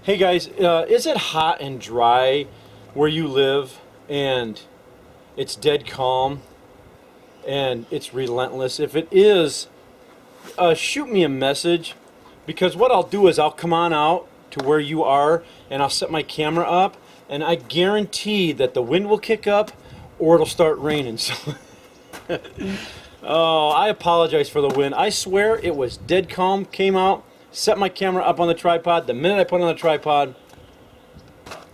Hey guys, is it hot and dry where you live and it's dead calm and it's relentless? If it is, shoot me a message, because what I'll do is I'll come on out to where you are and I'll set my camera up, and I guarantee that the wind will kick up or it'll start raining. So oh, I apologize for the wind. I swear it was dead calm, came out, set my camera up on the tripod. The minute I put it on the tripod,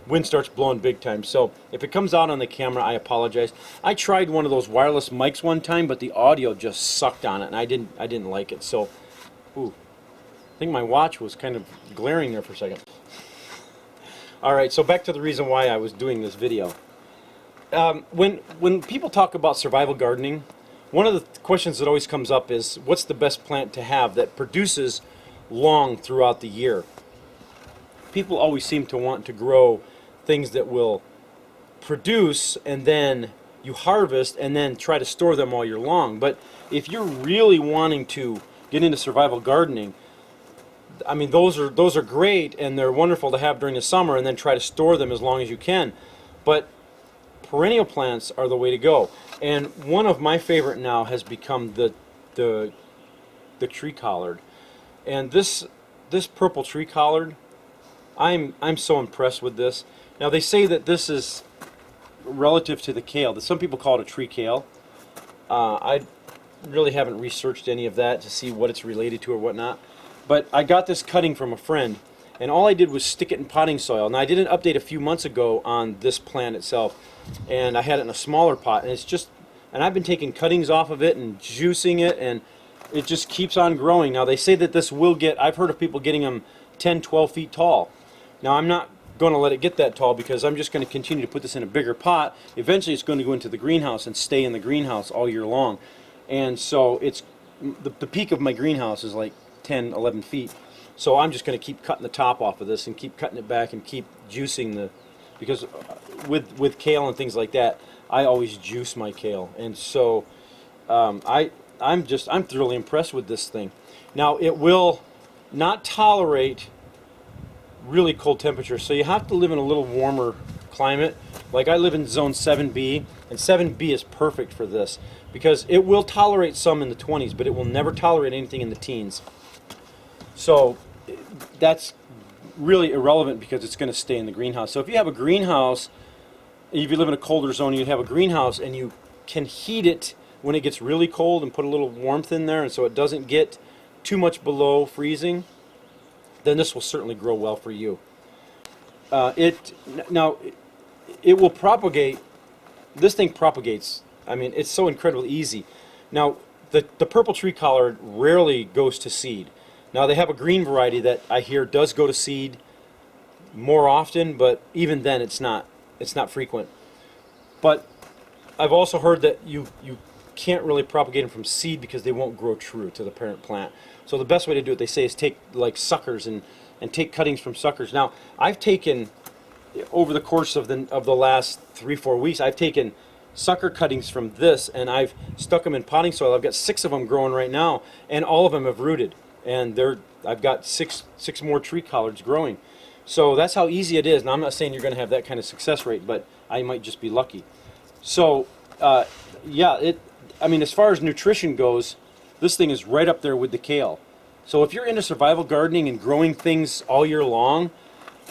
wind starts blowing big time. So if it comes out on the camera, I apologize. I tried one of those wireless mics one time, but the audio just sucked on it, and I didn't like it. So, ooh, I think my watch was kind of glaring there for a second. All right, so back to the reason why I was doing this video. When people talk about survival gardening, one of the questions that always comes up is, what's the best plant to have that produces long throughout the year? People always seem to want to grow things that will produce and then you harvest and then try to store them all year long. But if you're really wanting to get into survival gardening, I mean, those are great and they're wonderful to have during the summer, and then try to store them as long as you can. But perennial plants are the way to go. And one of my favorite now has become the tree collard. And this purple tree collard, I'm so impressed with this. Now they say that this is relative to the kale. Some people call it a tree kale. I really haven't researched any of that to see what it's related to or whatnot. But I got this cutting from a friend, and all I did was stick it in potting soil. Now I did an update a few months ago on this plant itself, and I had it in a smaller pot, and I've been taking cuttings off of it and juicing it, and it just keeps on growing. Now they say that this will get, I've heard of people getting them 10, 12 feet tall. Now I'm not going to let it get that tall, because I'm just going to continue to put this in a bigger pot. Eventually it's going to go into the greenhouse and stay in the greenhouse all year long. And so it's the peak of my greenhouse is like 10, 11 feet. So I'm just going to keep cutting the top off of this and keep cutting it back and keep juicing because with kale and things like that, I always juice my kale. And so I'm thoroughly impressed with this thing. Now it will not tolerate really cold temperatures, so you have to live in a little warmer climate. Like I live in zone 7B, and 7B is perfect for this because it will tolerate some in the 20s, but it will never tolerate anything in the teens. So that's really irrelevant because it's going to stay in the greenhouse. So if you have a greenhouse, if you live in a colder zone, you have a greenhouse and you can heat it when it gets really cold and put a little warmth in there, and so it doesn't get too much below freezing, then this will certainly grow well for you. It will propagate. This thing propagates. I mean, it's so incredibly easy. Now, the purple tree collard rarely goes to seed. Now, they have a green variety that I hear does go to seed more often, but even then, it's not frequent. But I've also heard that you can't really propagate them from seed because they won't grow true to the parent plant. So the best way to do it, they say, is take like suckers and take cuttings from suckers. Now, I've taken, over the course of the last 3-4 weeks, I've taken sucker cuttings from this and I've stuck them in potting soil. I've got 6 of them growing right now, and all of them have rooted, and I've got six more tree collards growing. So that's how easy it is. Now, I'm not saying you're going to have that kind of success rate, but I might just be lucky. So yeah, I mean, as far as nutrition goes, this thing is right up there with the kale. So if you're into survival gardening and growing things all year long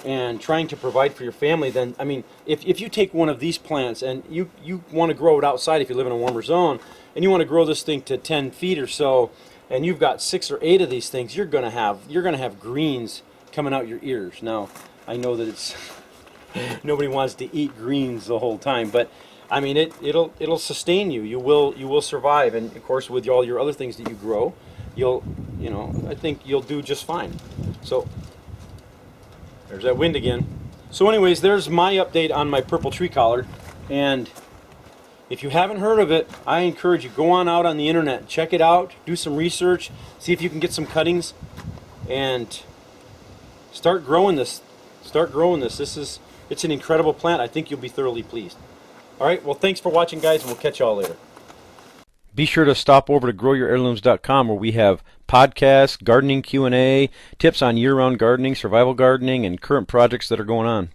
and trying to provide for your family, then, I mean, if you take one of these plants and you want to grow it outside if you live in a warmer zone, and you want to grow this thing to 10 feet or so, and you've got 6 or 8 of these things, you're going to have greens coming out your ears. Now, I know that it's nobody wants to eat greens the whole time, but I mean, it'll sustain you. You will survive, and of course, with all your other things that you grow, I think you'll do just fine. So there's that wind again. So anyways, there's my update on my purple tree collard, and if you haven't heard of it, I encourage you, go on out on the internet, check it out, do some research, see if you can get some cuttings, and start growing this. It's an incredible plant. I think you'll be thoroughly pleased. All right, well, thanks for watching, guys, and we'll catch y'all later. Be sure to stop over to growyourheirlooms.com where we have podcasts, gardening Q&A, tips on year-round gardening, survival gardening, and current projects that are going on.